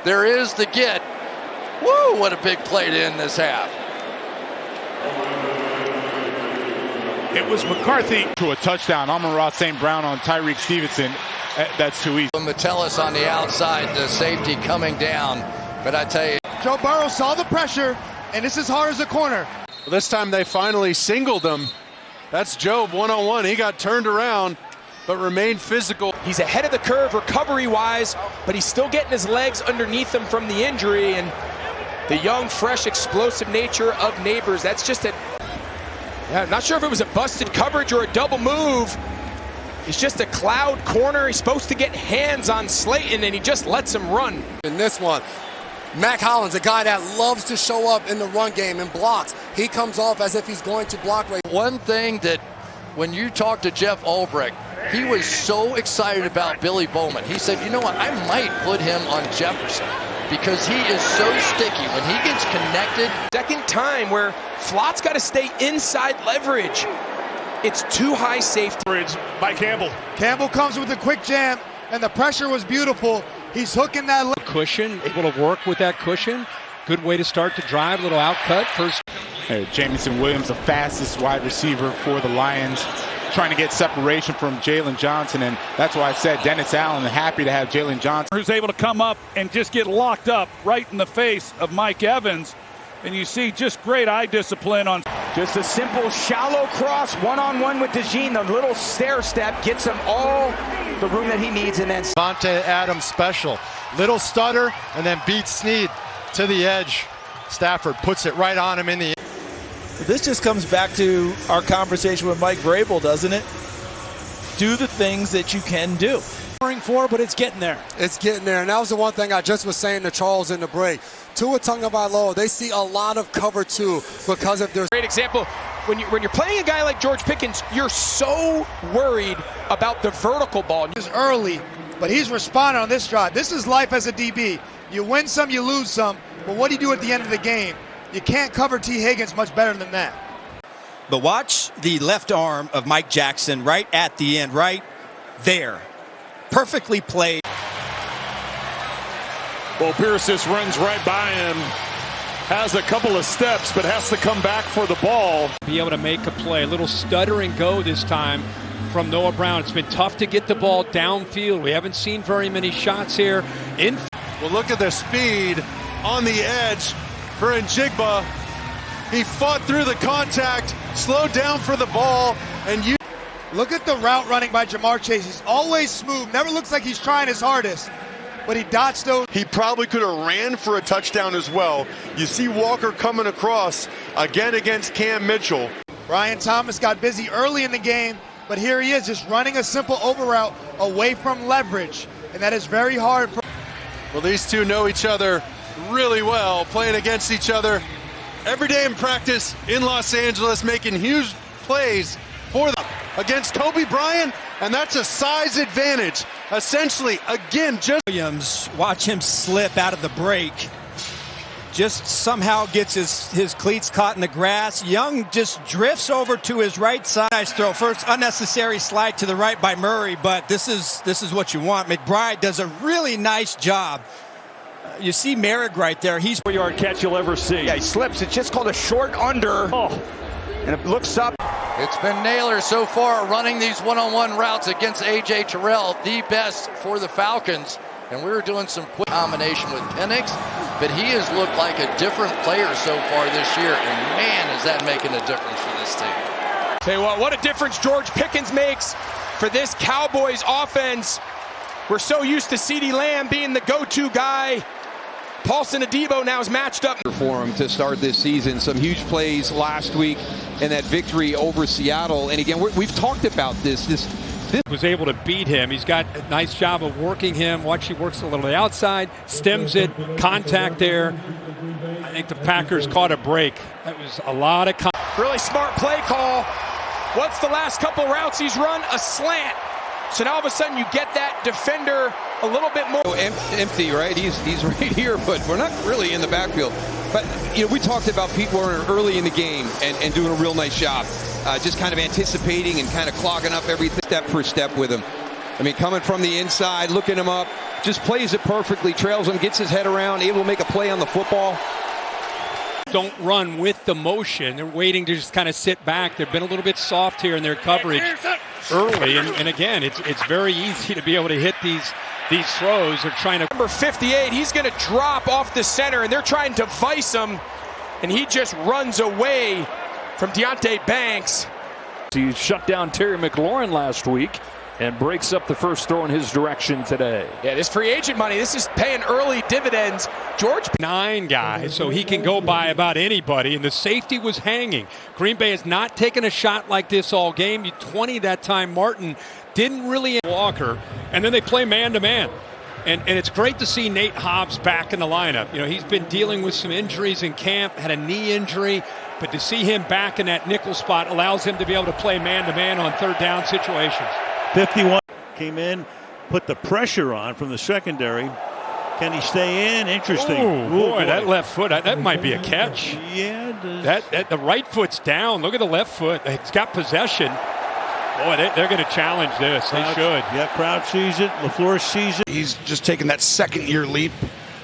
There is the get. Woo, what a big play to end this half. It was McCarthy to a touchdown. Amon-Ra St. Brown on Tyreek Stevenson. That's too easy. Metellus on the outside, the safety coming down. But I tell you, Joe Burrow saw the pressure, and this is hard as a corner. Well, this time they finally singled him. That's Job one-on-one. He got turned around, but remained physical. He's ahead of the curve recovery-wise, but he's still getting his legs underneath him from the injury. And the young, fresh, explosive nature of Neighbors, that's just a... Yeah, I'm not sure if it was a busted coverage or a double move. It's just a cloud corner. He's supposed to get hands on Slayton, and he just lets him run. In this one, Mack Hollins, a guy that loves to show up in the run game and blocks. He comes off as if he's going to block. One thing that when you talk to Jeff Ulbrich, he was so excited about Billy Bowman. He said, you know what, I might put him on Jefferson because he is so sticky. When he gets connected. Second time where Flott's got to stay inside leverage. It's too high safety. By Campbell. Campbell comes with a quick jam, and the pressure was beautiful. He's hooking that cushion, able to work with that cushion. Good way to start the drive, little outcut. First. Jamison Williams, the fastest wide receiver for the Lions, trying to get separation from Jalen Johnson, and that's why I said Dennis Allen, happy to have Jalen Johnson. Who's able to come up and just get locked up right in the face of Mike Evans, and you see just great eye discipline on. Just a simple shallow cross, one-on-one with DeJean. The little stair step gets him all the room that he needs, and then Davante Adams special. Little stutter, and then beats Snead to the edge. Stafford puts it right on him in the. This just comes back to our conversation with Mike Vrabel, doesn't it? Do the things that you can do. For, but it's getting there. It's getting there, and that was the one thing I just was saying to Charles in the break. Tua Tagovailoa, they see a lot of cover two because of their. Great example. When you're playing a guy like George Pickens, you're so worried about the vertical ball. It's early, but he's responding on this drive. This is life as a DB. You win some, you lose some, but what do you do at the end of the game? You can't cover T. Higgins much better than that. But watch the left arm of Mike Jackson right at the end, right there. Perfectly played. Well, Pierce just runs right by him, has a couple of steps, but has to come back for the ball. Be able to make a play. A little stutter and go this time from Noah Brown. It's been tough to get the ball downfield. We haven't seen very many shots here. Well, look at the speed on the edge for Njigba. He fought through the contact, slowed down for the ball, and you. Look at the route running by Jamar Chase. He's always smooth. Never looks like he's trying his hardest. But he dodged those. He probably could have ran for a touchdown as well. You see Walker coming across again against Cam Mitchell. Brian Thomas got busy early in the game, but here he is just running a simple over route away from leverage. And that is very hard. Well, these two know each other really well, playing against each other every day in practice in Los Angeles, making huge plays for them against Kobe Bryant, and that's a size advantage. Essentially, again, just Williams, watch him slip out of the break. Just somehow gets his cleats caught in the grass. Young just drifts over to his right side. Nice throw. First unnecessary slide to the right by Murray, but this is what you want. McBride does a really nice job. You see Merrick right there. He's 4-yard catch you'll ever see. Yeah, he slips. It's just called a short under. Oh. And it looks up. It's been Naylor so far running these one-on-one routes against A.J. Terrell, the best for the Falcons. And we were doing some quick combination with Penix, but he has looked like a different player so far this year. And man, is that making a difference for this team. Tell you what a difference George Pickens makes for this Cowboys offense. We're so used to CeeDee Lamb being the go-to guy. Paulson Adebo now is matched up for him to start this season. Some huge plays last week in that victory over Seattle. And again, we've talked about this was able to beat him. He's got a nice job of working him. Watch, he works a little to the outside, stems it, contact there. I think the Packers caught a break. That was a lot of really smart play call. What's the last couple routes he's run? A slant. So now all of a sudden you get that defender a little bit more empty, right? He's right here, but we're not really in the backfield. But we talked about Pete Werner early in the game and doing a real nice job, just kind of anticipating and kind of clogging up everything step for step with him. I mean, coming from the inside, looking him up, just plays it perfectly, trails him, gets his head around, able to make a play on the football. Don't run with the motion. They're waiting to just kind of sit back. They've been a little bit soft here in their coverage early. And again, it's very easy to be able to hit these throws. They're trying to. Number 58, he's going to drop off the center, and they're trying to vice him, and he just runs away from Deonte Banks. He shut down Terry McLaurin last week and breaks up the first throw in his direction today. Yeah, this free agent money, this is paying early dividends. George 9 guys, so he can go by about anybody, and the safety was hanging. Green Bay has not taken a shot like this all game. 20 that time. Martin didn't really Walker, and then they play man-to-man. And it's great to see Nate Hobbs back in the lineup. You know, he's been dealing with some injuries in camp, had a knee injury, but to see him back in that nickel spot allows him to be able to play man-to-man on third down situations. 51 came in, put the pressure on from the secondary. Can he stay in? Interesting. Ooh, boy, that left foot, that might be a catch. Yeah. That the right foot's down. Look at the left foot. It's got possession. Boy, they're going to challenge this. They should. Yeah, crowd sees it. LaFleur sees it. He's just taken that second-year leap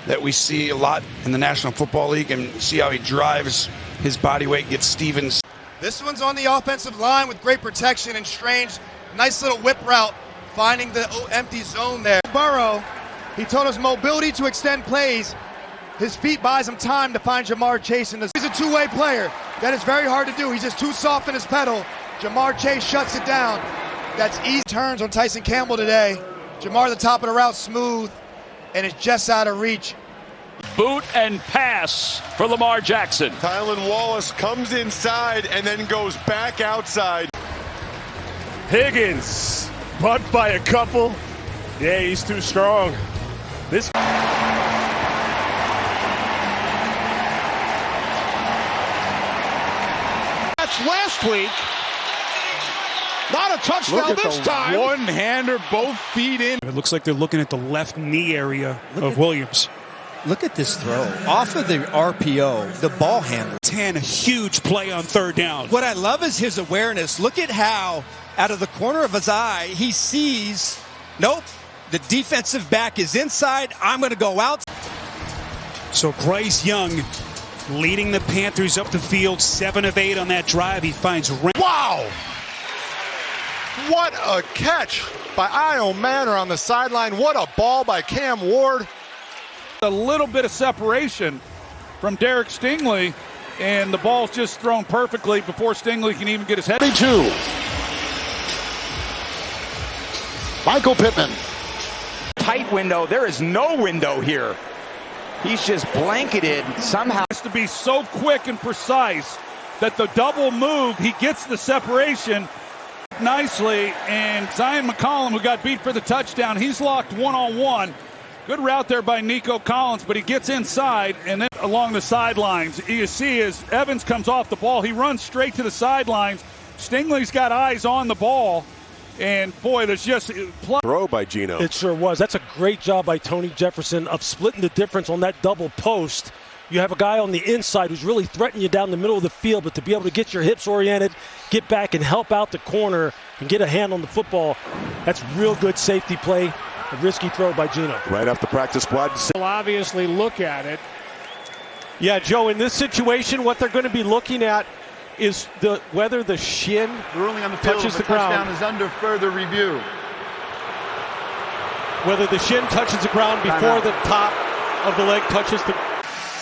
that we see a lot in the National Football League, and see how he drives his body weight, gets Stevens. This one's on the offensive line with great protection and Strange. Nice little whip route, finding the empty zone there. Burrow, he told us mobility to extend plays. His feet buys him time to find Jamar Chase. He's a two-way player. That is very hard to do. He's just too soft in his pedal. Jamar Chase shuts it down. That's easy turns on Tyson Campbell today. Jamar at the top of the route, smooth, and it's just out of reach. Boot and pass for Lamar Jackson. Tylan Wallace comes inside and then goes back outside. Higgins, butt by a couple. Yeah, he's too strong. This. That's last week. Not a touchdown this time. One-hander, both feet in. It looks like they're looking at the left knee area of Williams. Look at this throw. Off of the RPO, the ball handler. 10, a huge play on third down. What I love is his awareness. Look at how, out of the corner of his eye, he sees, nope, the defensive back is inside. I'm going to go out. So Bryce Young leading the Panthers up the field, 7 of 8 on that drive. He finds Wow! What a catch by Io Manor on the sideline. What a ball by Cam Ward. A little bit of separation from Derek Stingley, and the ball's just thrown perfectly before Stingley can even get his head. 32. Michael Pittman. Tight window. There is no window here. He's just blanketed somehow. Has to be so quick and precise that the double move, he gets the separation nicely, and Zion McCollum, who got beat for the touchdown, he's locked one-on-one. Good route there by Nico Collins, but he gets inside and then along the sidelines. You see as Evans comes off the ball, he runs straight to the sidelines. Stingley's got eyes on the ball, and boy, there's just throw by Gino. It sure was. That's a great job by Tony Jefferson of splitting the difference on that double post. You have a guy on the inside who's really threatening you down the middle of the field, but to be able to get your hips oriented, get back and help out the corner and get a hand on the football, that's real good safety play. A risky throw by Gino. Right off the practice squad. They'll obviously look at it. Yeah, Joe, in this situation, what they're going to be looking at is whether the shin touches the ground. Touchdown is under further review. Whether the shin touches the ground before the top of the leg touches the.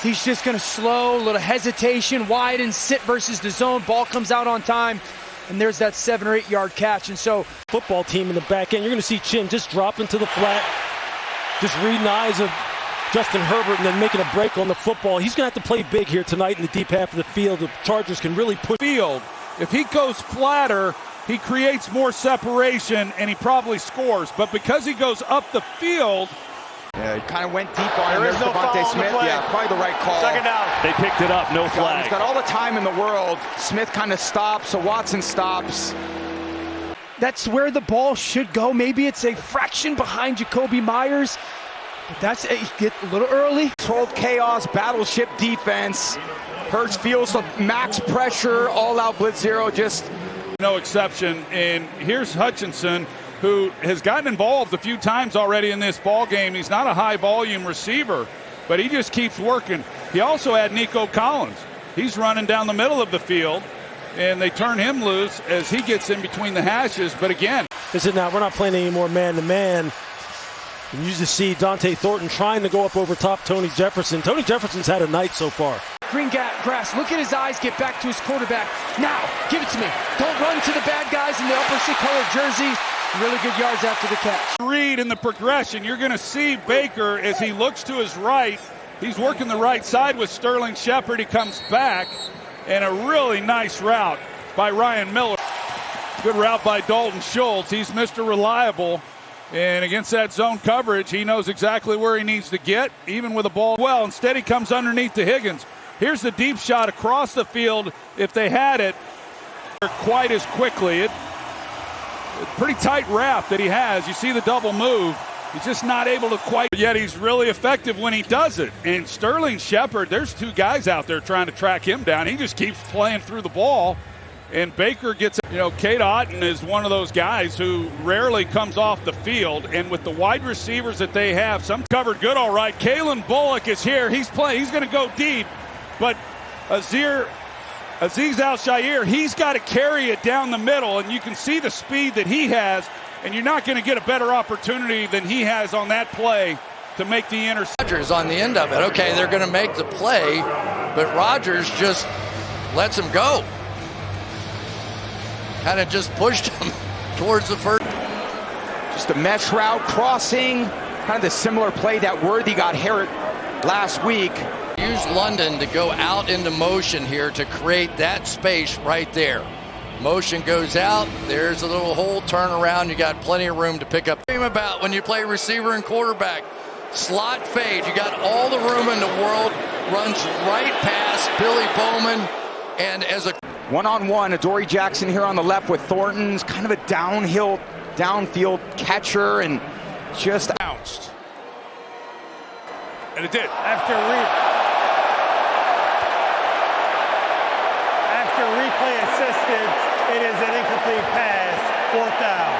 He's just going to slow, a little hesitation, wide and sit versus the zone. Ball comes out on time, and there's that 7 or 8 yard catch. And so, football team in the back end, you're going to see Chin just drop into the flat, just reading the eyes of Justin Herbert and then making a break on the football. He's going to have to play big here tonight in the deep half of the field. The Chargers can really push. Field. If he goes flatter, he creates more separation, and he probably scores. But because he goes up the field. Yeah, he kind of went deep on him. There's no Devontae Smith. Yeah, probably the right call. Second down. They picked it up, no flag. He's got all the time in the world. Smith kind of stops, so Watson stops. that's where the ball should go. Maybe it's a fraction behind Jacoby Myers. But that's it. Get a little early. Controlled chaos, battleship defense. Hurts feels the max pressure, all out blitz zero, just no exception. And here's Hutchinson who has gotten involved a few times already in this ball game. He's not a high-volume receiver, but he just keeps working. He also had Nico Collins. He's running down the middle of the field, and they turn him loose as he gets in between the hashes. But again, this is now, we're not playing any more man-to-man. You just see Dante Thornton trying to go up over top Tony Jefferson. Tony Jefferson's had a night so far. Green grass, look at his eyes, get back to his quarterback. Now, give it to me. Don't run to the bad guys in the upper colored jersey. Really good yards after the catch. Read in the progression, you're going to see Baker as he looks to his right. He's working the right side with Sterling Shepard. He comes back, and a really nice route by Ryan Miller. Good route by Dalton Schultz. He's Mr. Reliable. And against that zone coverage, he knows exactly where he needs to get, even with the ball. Well, instead he comes underneath to Higgins. Here's the deep shot across the field. If they had it quite as quickly, pretty tight wrap that he has. You see the double move. He's just not able to quite, yet he's really effective when he does it. And Sterling Shepard, there's two guys out there trying to track him down. He just keeps playing through the ball. And Baker gets, Cade Otton is one of those guys who rarely comes off the field. And with the wide receivers that they have, some covered good, all right. Kalen Bullock is here. He's playing. He's going to go deep. But Azeez Al-Shaair, he's got to carry it down the middle. And you can see the speed that he has. And you're not going to get a better opportunity than he has on that play to make the interception. Rodgers on the end of it. Okay, they're going to make the play, but Rodgers just lets him go. Kind of just pushed him towards the first. Just a mesh route crossing, kind of the similar play that Worthy got Herod last week. Use London to go out into motion here to create that space right there. Motion goes out, there's a little hole, turn around, you got plenty of room to pick up. About when you play receiver and quarterback, slot fade, you got all the room in the world, runs right past Billy Bowman, and as a one-on-one, Adoree Jackson here on the left with Thornton's kind of a downfield catcher, and just bounced. And it did. After replay assistance, it is an incomplete pass, 4th down.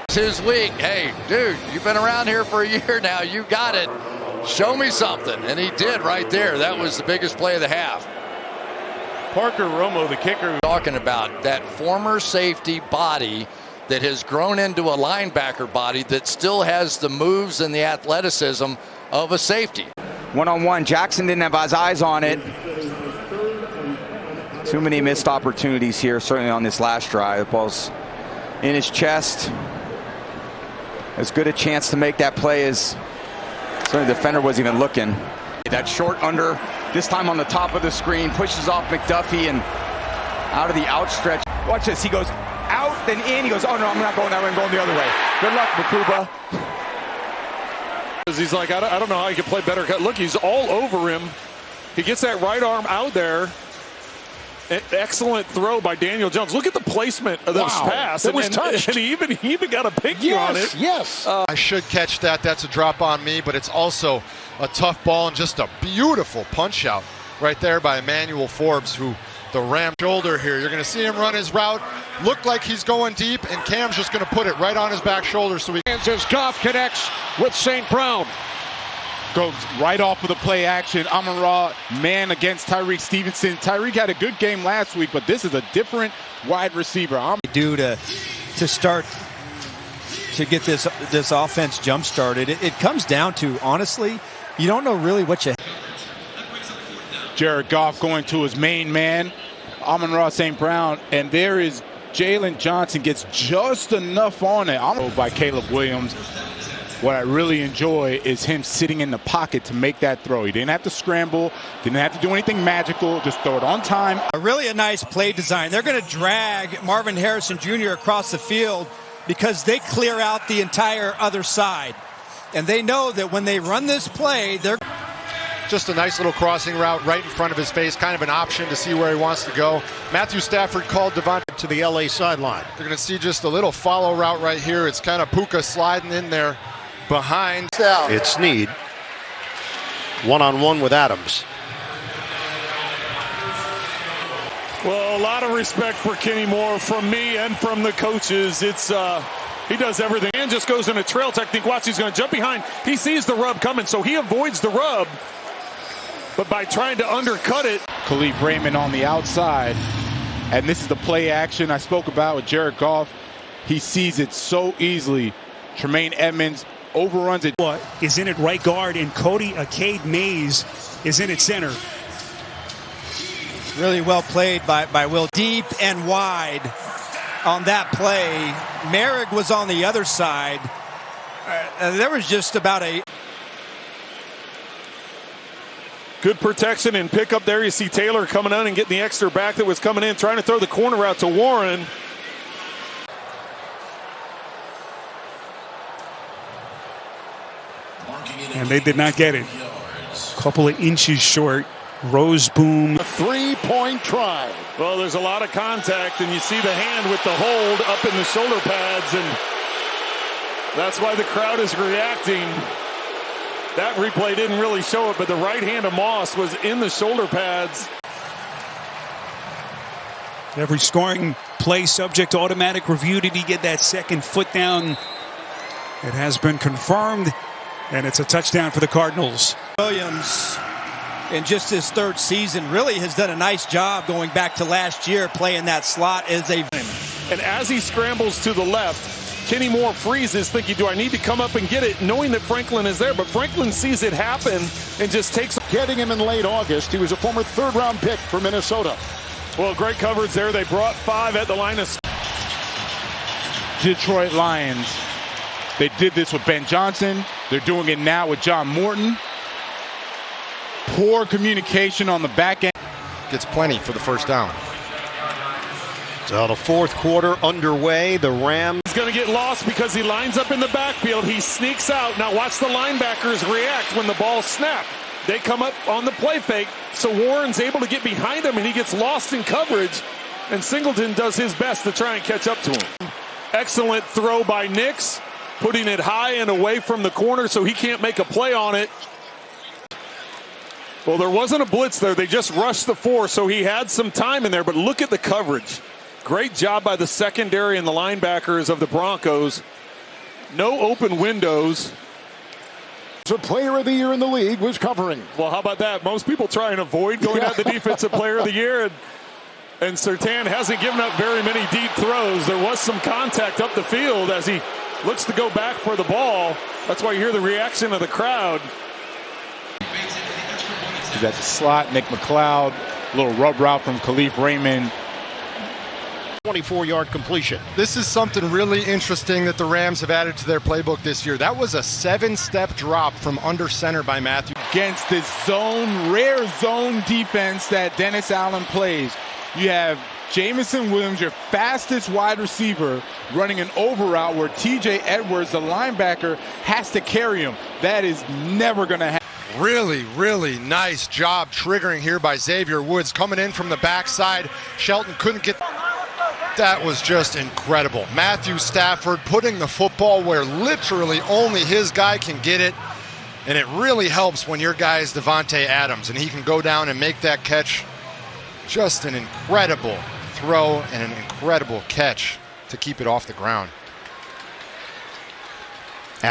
It's his week. Hey, dude, you've been around here for a year now. You got it. Show me something. And he did right there. That was the biggest play of the half. Parker Romo, the kicker. Talking about that former safety body that has grown into a linebacker body that still has the moves and the athleticism of a safety. One-on-one, Jackson didn't have his eyes on it. Too many missed opportunities here, certainly on this last drive. The ball's in his chest. As good a chance to make that play as certainly the defender wasn't even looking. That short under, this time on the top of the screen, pushes off McDuffie and out of the outstretch. Watch this, he goes out, then in. He goes, oh no, I'm not going that way, I'm going the other way. Good luck, Makuba. He's like, I don't know how he can play better. Look, he's all over him. He gets that right arm out there. Excellent throw by Daniel Jones. Look at the placement of this pass. It was touched. And he even got a picky on it. Yes. I should catch that. That's a drop on me, but it's also a tough ball and just a beautiful punch out right there by Emmanuel Forbes, who the Ram shoulder here. You're going to see him run his route. Look like he's going deep, and Cam's just going to put it right on his back shoulder. So he as Goff connects with St. Brown. Goes right off of the play action. Amon-Ra, man against Tyreek Stevenson. Tyreek had a good game last week, but this is a different wide receiver. Do to start to get this offense jump started. It comes down to, honestly, you don't know really what you. Jared Goff going to his main man, Amon-Ra St. Brown, and there is Jalen Johnson gets just enough on it. By Caleb Williams. What I really enjoy is him sitting in the pocket to make that throw. He didn't have to scramble, didn't have to do anything magical, just throw it on time. Really a nice play design. They're going to drag Marvin Harrison Jr. across the field because they clear out the entire other side. And they know that when they run this play, they're just a nice little crossing route right in front of his face, kind of an option to see where he wants to go. Matthew Stafford called Devontae to the LA sideline. They're going to see just a little follow route right here. It's kind of Puka sliding in there behind. It's Snead. One-on-one with Adams. Well, a lot of respect for Kenny Moore from me and from the coaches. It's He does everything and just goes in a trail technique. Watch, he's going to jump behind. He sees the rub coming, so he avoids the rub. But by trying to undercut it. Kalif Raymond on the outside. And this is the play action I spoke about with Jared Goff. He sees it so easily. Tremaine Edmonds overruns it. What is in at right guard, and Cade Mays is in at center. Really well played by Will. Deep and wide on that play. Merrick was on the other side. There was just about a... Good protection and pick up there. You see Taylor coming in and getting the extra back that was coming in, trying to throw the corner out to Warren. And they did not get it. A couple of inches short. Roseboom. A three-point try. Well, there's a lot of contact, and you see the hand with the hold up in the shoulder pads, and that's why the crowd is reacting. That replay didn't really show it, but the right hand of Moss was in the shoulder pads. Every scoring play subject to automatic review. Did he get that second foot down? It has been confirmed, and it's a touchdown for the Cardinals. Williams, in just his third season, really has done a nice job going back to last year playing that slot as a... And as he scrambles to the left, Kenny Moore freezes, thinking, do I need to come up and get it, knowing that Franklin is there. But Franklin sees it happen and just takes... Getting him in late August. He was a former third-round pick for Minnesota. Well, great coverage there. They brought 5 at the line of... Detroit Lions. They did this with Ben Johnson. They're doing it now with John Morton. Poor communication on the back end. Gets plenty for the first down. So the fourth quarter underway. The Rams. He's going to get lost because he lines up in the backfield. He sneaks out. Now watch the linebackers react when the ball snapped. They come up on the play fake. So Warren's able to get behind him, and he gets lost in coverage. And Singleton does his best to try and catch up to him. Excellent throw by Nix, putting it high and away from the corner so he can't make a play on it. Well, there wasn't a blitz there. They just rushed the 4, so he had some time in there. But look at the coverage. Great job by the secondary and the linebackers of the Broncos. No open windows. The player of the year in the league was covering. Well, how about that? Most people try and avoid going out the defensive player of the year. And Surtain hasn't given up very many deep throws. There was some contact up the field as he looks to go back for the ball. That's why you hear the reaction of the crowd. He's at the slot. Nick McLeod. A little rub route from Kalif Raymond. 24-yard completion. This is something really interesting that the Rams have added to their playbook this year. That was a 7-step drop from under center by Matthew. Against this rare zone defense that Dennis Allen plays, you have Jamison Williams, your fastest wide receiver, running an over route where TJ Edwards, the linebacker, has to carry him. That is never going to happen. Really, really nice job triggering here by Xavier Woods. Coming in from the backside. Shelton couldn't get... That was just incredible. Matthew Stafford putting the football where literally only his guy can get it. And it really helps when your guy is Devontae Adams and he can go down and make that catch. Just an incredible throw and an incredible catch to keep it off the ground.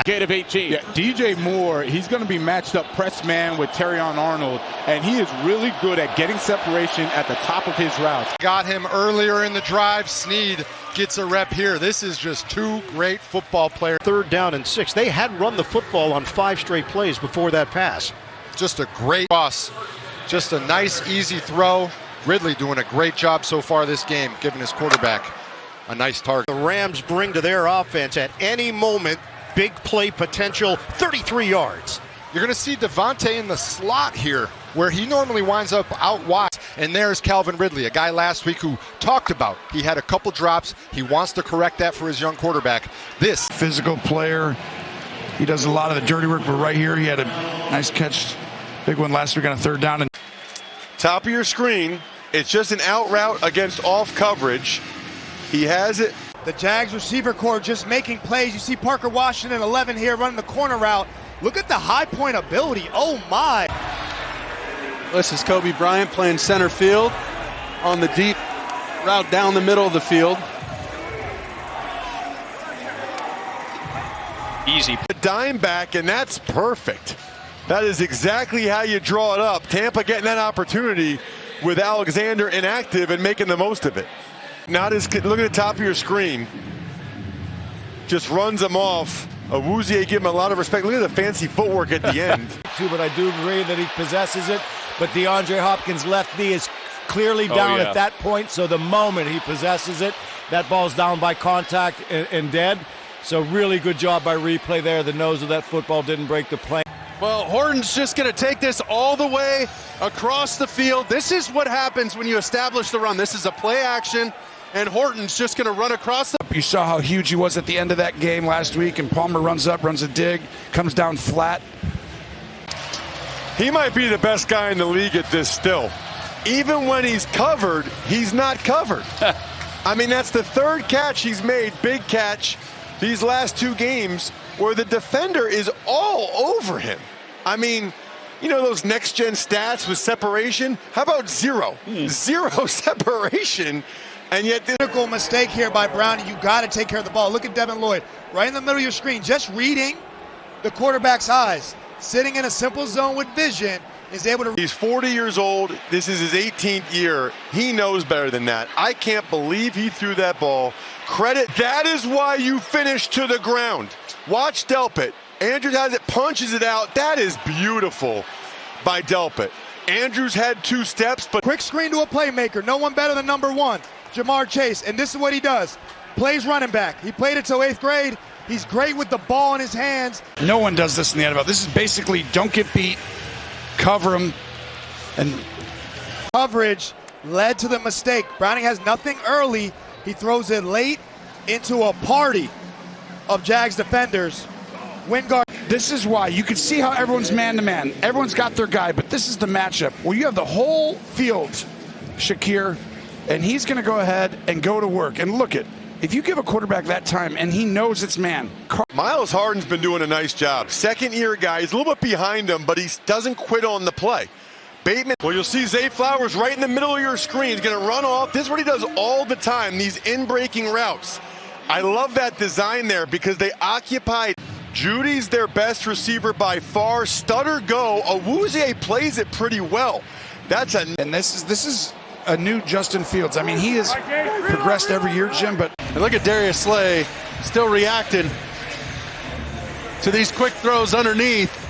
Gate of 18. Yeah, DJ Moore, he's going to be matched up press man with Terrion Arnold, and he is really good at getting separation at the top of his routes. Got him earlier in the drive. Snead gets a rep here. This is just 2 great football players. 3rd down and 6. They had run the football on 5 straight plays before that pass. Just a great cross. Just a nice, easy throw. Ridley doing a great job so far this game, giving his quarterback a nice target. The Rams bring to their offense at any moment big play potential, 33 yards. You're going to see Devontae in the slot here, where he normally winds up out wide. And there's Calvin Ridley, a guy last week who talked about he had a couple drops. He wants to correct that for his young quarterback. This physical player, he does a lot of the dirty work, but right here he had a nice catch, big one last week on a 3rd down. And top of your screen, it's just an out route against off coverage. He has it. The Jags receiver core just making plays. You see Parker Washington, 11 here, running the corner route. Look at the high point ability. Oh, my. This is Kobe Bryant playing center field on the deep route down the middle of the field. Easy. A dime back, and that's perfect. That is exactly how you draw it up. Tampa getting that opportunity with Alexander inactive and making the most of it. Look at the top of your screen. Just runs him off. Awuzie give him a lot of respect. Look at the fancy footwork at the end. But I do agree that he possesses it. But DeAndre Hopkins' left knee is clearly down at that point. So the moment he possesses it, that ball's down by contact and dead. So really good job by replay there. The nose of that football didn't break the plane. Well, Horton's just going to take this all the way across the field. This is what happens when you establish the run. This is a play action, and Horton's just going to run across the... You saw how huge he was at the end of that game last week, and Palmer runs up, runs a dig, comes down flat. He might be the best guy in the league at this still. Even when he's covered, he's not covered. I mean, that's the third catch he's made, big catch, these last two games, where the defender is all over him. I mean, you know those next-gen stats with separation? How about zero? Zero separation, and yet... Critical mistake here by Browning. You got to take care of the ball. Look at Devin Lloyd right in the middle of your screen, just reading the quarterback's eyes, sitting in a simple zone with vision, is able to... He's 40 years old. This is his 18th year. He knows better than that. I can't believe he threw that ball. Credit. That is why you finish to the ground. Watch Delpit. Andrews has it, punches it out. That is beautiful by Delpit. Andrews had two steps, but... Quick screen to a playmaker. No one better than number one, Jamar Chase. And this is what he does. Plays running back. He played it till 8th grade. He's great with the ball in his hands. No one does this in the NFL. This is basically don't get beat, cover him, and... Coverage led to the mistake. Browning has nothing early. He throws it late into a party of Jags defenders. Wingard. This is why you can see how everyone's man-to-man. Everyone's got their guy, but this is the matchup. Well, you have the whole field, Shakir, and he's going to go ahead and go to work. And look at, if you give a quarterback that time and he knows it's man. Miles Harden's been doing a nice job. Second-year guy. He's a little bit behind him, but he doesn't quit on the play. Bateman, well, you'll see Zay Flowers right in the middle of your screen. He's going to run off. This is what he does all the time, these in-breaking routes. I love that design there because they occupied. Judy's their best receiver by far. Stutter go. Awuzie plays it pretty well. And this is a new Justin Fields. I mean, he has progressed every year, Jim, but... And look at Darius Slay still reacting to these quick throws underneath.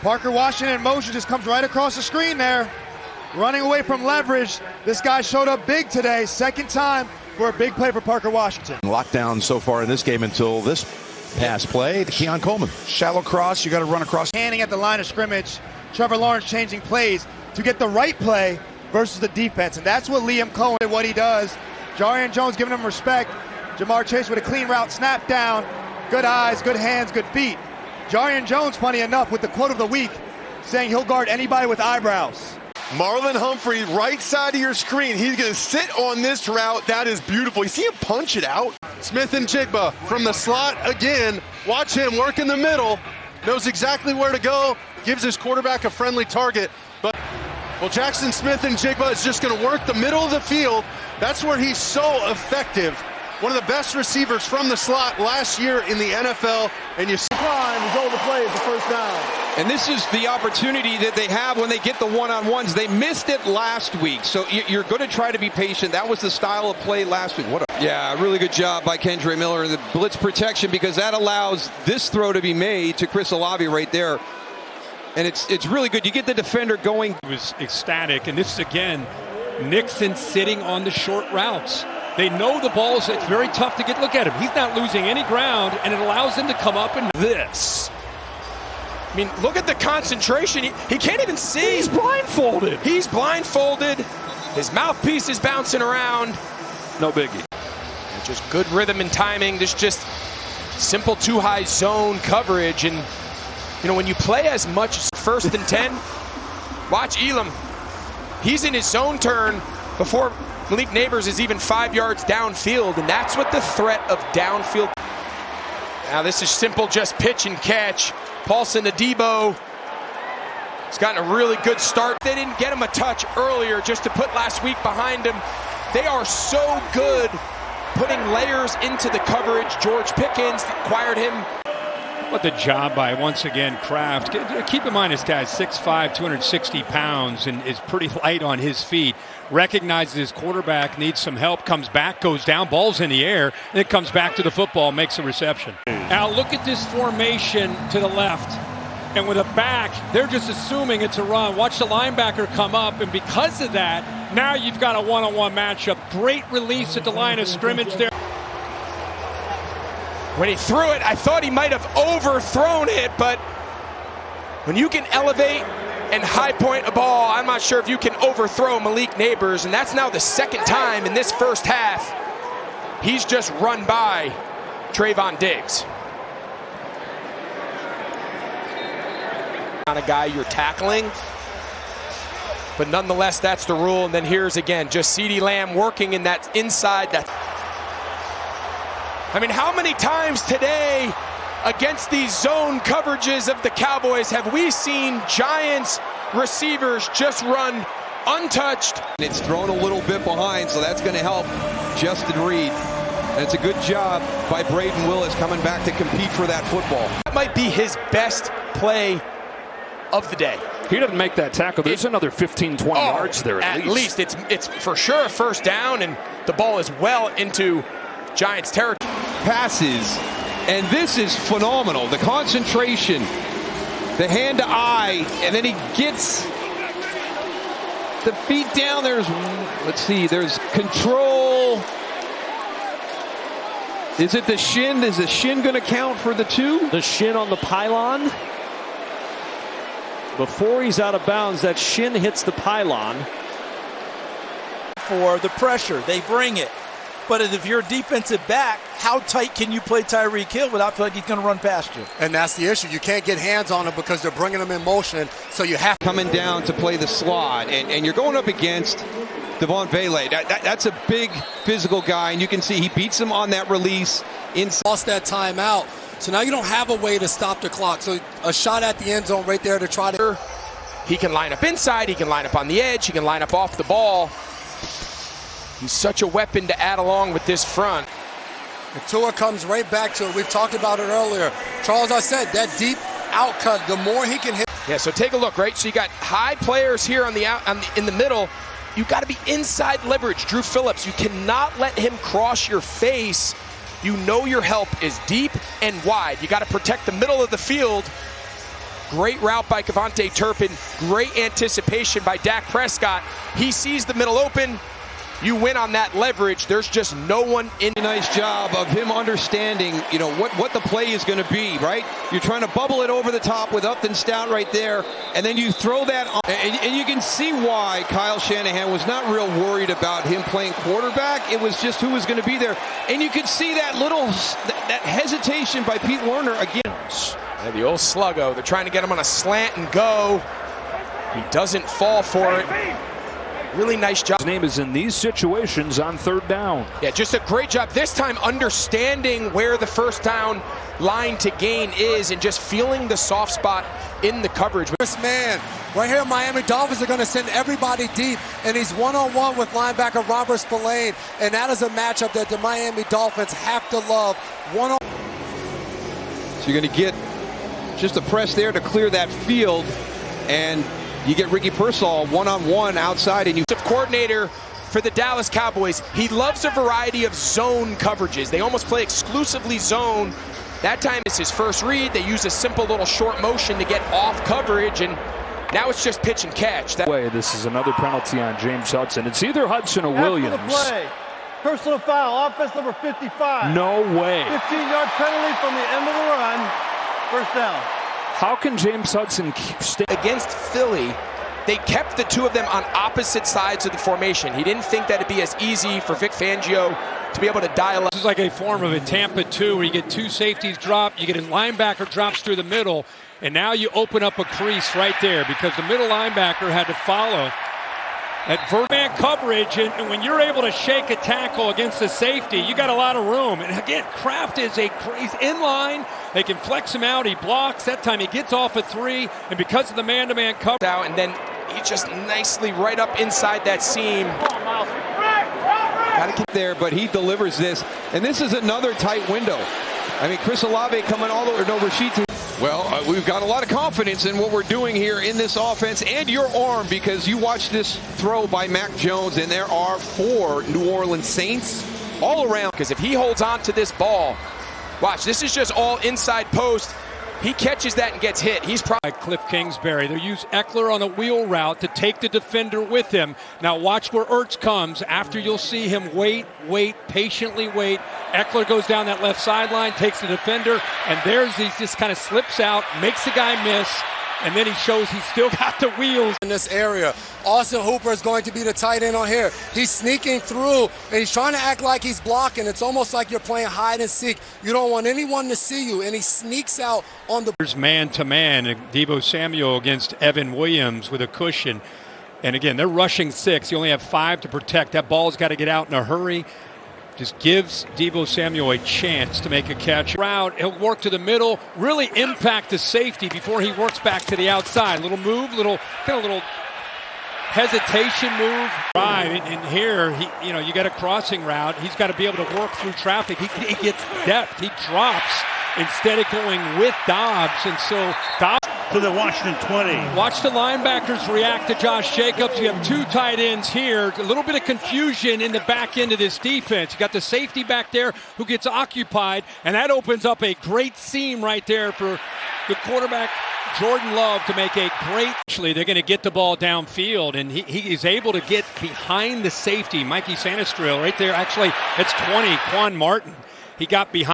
Parker Washington in motion, just comes right across the screen there. Running away from leverage. This guy showed up big today. Second time for a big play for Parker Washington. Lockdown so far in this game until this pass play to Keon Coleman. Shallow cross, you got to run across. Handing at the line of scrimmage. Trevor Lawrence changing plays to get the right play versus the defense. And that's what Liam Cohen, what he does. Jarian Jones giving him respect. Jamar Chase with a clean route, snap down. Good eyes, good hands, good feet. Jarian Jones, funny enough, with the quote of the week, saying he'll guard anybody with eyebrows. Marlon Humphrey, right side of your screen. He's going to sit on this route. That is beautiful. You see him punch it out. Smith and Jigba from the slot again. Watch him work in the middle. Knows exactly where to go. Gives his quarterback a friendly target. But, well, Jackson Smith and Jigba is just going to work the middle of the field. That's where he's so effective. One of the best receivers from the slot last year in the NFL. And you see is over the play as the first down. And this is the opportunity that they have when they get the one-on-ones. They missed it last week, so you're going to try to be patient. That was the style of play last week. Yeah, really good job by Kendre Miller in the blitz protection because that allows this throw to be made to Chris Olave right there. And it's really good. You get the defender going. He was ecstatic, and this is, again, Nixon sitting on the short routes. They know the balls. It's very tough to look at him. He's not losing any ground, and it allows him to come up and this. I mean, look at the concentration. He can't even see. He's blindfolded. He's blindfolded. His mouthpiece is bouncing around. No biggie. And just good rhythm and timing. There's just simple too-high zone coverage. And, you know, when you play as much as 1st and 10, watch Elam. He's in his zone turn before Malik Neighbors is even 5 yards downfield, and that's what the threat of downfield. Now this is simple, just pitch and catch. Paulson to Debo. He's gotten a really good start. They didn't get him a touch earlier just to put last week behind him. They are so good putting layers into the coverage. George Pickens acquired him. What the job by, once again, Kraft. Keep in mind this guy's 6'5", 260 pounds, and is pretty light on his feet. Recognizes his quarterback needs some help, comes back, goes down, ball's in the air, and it comes back to the football, makes a reception. Now look at this formation to the left. And with a back, they're just assuming it's a run. Watch the linebacker come up, and because of that, now you've got a one-on-one matchup. Great release at the line of scrimmage there. When he threw it, I thought he might have overthrown it, but when you can elevate and high point a ball, I'm not sure if you can overthrow Malik Nabers, and that's now the second time in this first half he's just run by Trayvon Diggs. On a guy you're tackling, but nonetheless that's the rule. And then here's again just CeeDee Lamb working in that inside. That, I mean, how many times today against these zone coverages of the Cowboys have we seen Giants receivers just run untouched? It's thrown a little bit behind, so that's going to help Justin Reed. And it's a good job by Braden Willis coming back to compete for that football. That might be his best play of the day. He doesn't make that tackle. There's another 15, 20 yards there at least. It's for sure a first down, and the ball is well into Giants territory. Passes, and this is phenomenal. The concentration, the hand to eye, and then he gets the feet down. There's, let's see, there's control. Is it the shin? Is the shin going to count for the two? The shin on the pylon. Before he's out of bounds, that shin hits the pylon. For the pressure, they bring it. But if you're a defensive back, how tight can you play Tyreek Hill without feeling like he's going to run past you? And that's the issue. You can't get hands on him because they're bringing him in motion. So you have coming down to play the slot, and you're going up against Devon Vele. That's a big physical guy, and you can see he beats him on that release. Lost that timeout. So now you don't have a way to stop the clock. So a shot at the end zone right there to try to... He can line up inside. He can line up on the edge. He can line up off the ball. He's such a weapon to add along with this front. And Tua comes right back to it. We've talked about it earlier. Charles, I said, that deep out cut, the more he can hit. Yeah, so take a look, right? So you got high players here on the in the middle. You got to be inside leverage. Drew Phillips, you cannot let him cross your face. You know your help is deep and wide. You got to protect the middle of the field. Great route by KaVontae Turpin. Great anticipation by Dak Prescott. He sees the middle open. You win on that leverage. There's just no one in. Nice job of him understanding, you know, what the play is going to be, right? You're trying to bubble it over the top with Upton Stout right there, and then you throw that on. And you can see why Kyle Shanahan was not real worried about him playing quarterback. It was just who was going to be there. And you could see that little that hesitation by Pete Werner again. Yeah, the old sluggo. They're trying to get him on a slant and go. He doesn't fall for it. Really nice job. His name is in these situations on third down. Yeah, just a great job. This time understanding where the first down line to gain is and just feeling the soft spot in the coverage. This man, right here, Miami Dolphins are going to send everybody deep, and he's one-on-one with linebacker Robert Spillane, and that is a matchup that the Miami Dolphins have to love. So you're going to get just a press there to clear that field, and you get Ricky Pearsall one-on-one outside, and you... Coordinator for the Dallas Cowboys. He loves a variety of zone coverages. They almost play exclusively zone. That time it's his first read. They use a simple little short motion to get off coverage, and now it's just pitch and catch. This is another penalty on James Hudson. It's either Hudson or Williams. After the play, personal foul, offense number 55. No way. 15-yard penalty from the end of the run. First down. How can James Hudson stay against Philly? They kept the two of them on opposite sides of the formation. He didn't think that it'd be as easy for Vic Fangio to be able to dial up. This is like a form of a Tampa 2 where you get two safeties drop, you get a linebacker drops through the middle, and now you open up a crease right there because the middle linebacker had to follow at man coverage, and when you're able to shake a tackle against the safety, you got a lot of room. And again, Kraft is he's in line. They can flex him out. He blocks. That time he gets off a 3, and because of the man-to-man coverage out, and then he just nicely right up inside that seam. Got to get there, but he delivers this. And this is another tight window. I mean, Chris Olave coming all the way, no, Rashid. Well, we've got a lot of confidence in what we're doing here in this offense and your arm, because you watch this throw by Mac Jones, and there are 4 New Orleans Saints all around. Because if he holds on to this ball, watch, this is just all inside post. He catches that and gets hit. He's probably Cliff Kingsbury. They use Eckler on a wheel route to take the defender with him. Now watch where Ertz comes. After, you'll see him wait, patiently wait. Eckler goes down that left sideline, takes the defender, and he just kind of slips out, makes the guy miss, and then he shows he's still got the wheels. In this area, Austin Hooper is going to be the tight end on here. He's sneaking through, and he's trying to act like he's blocking. It's almost like you're playing hide and seek. You don't want anyone to see you, and he sneaks out on the... There's man-to-man, Deebo Samuel against Evan Williams with a cushion. And again, they're rushing 6. You only have 5 to protect. That ball's got to get out in a hurry. Just gives Deebo Samuel a chance to make a catch. Route, he'll work to the middle, really impact the safety before he works back to the outside. Little move, little hesitation move. Right, and here, you got a crossing route. He's got to be able to work through traffic. He gets depth. He drops instead of going with Dobbs, and so Dobbs to the Washington 20. Watch the linebackers react to Josh Jacobs. You have 2 tight ends here. A little bit of confusion in the back end of this defense. You got the safety back there who gets occupied, and that opens up a great seam right there for the quarterback, Jordan Love, to make a great... Actually, they're going to get the ball downfield, and he is able to get behind the safety, Mikey Sanastrell, right there. Actually, it's 20, Quan Martin. He got behind.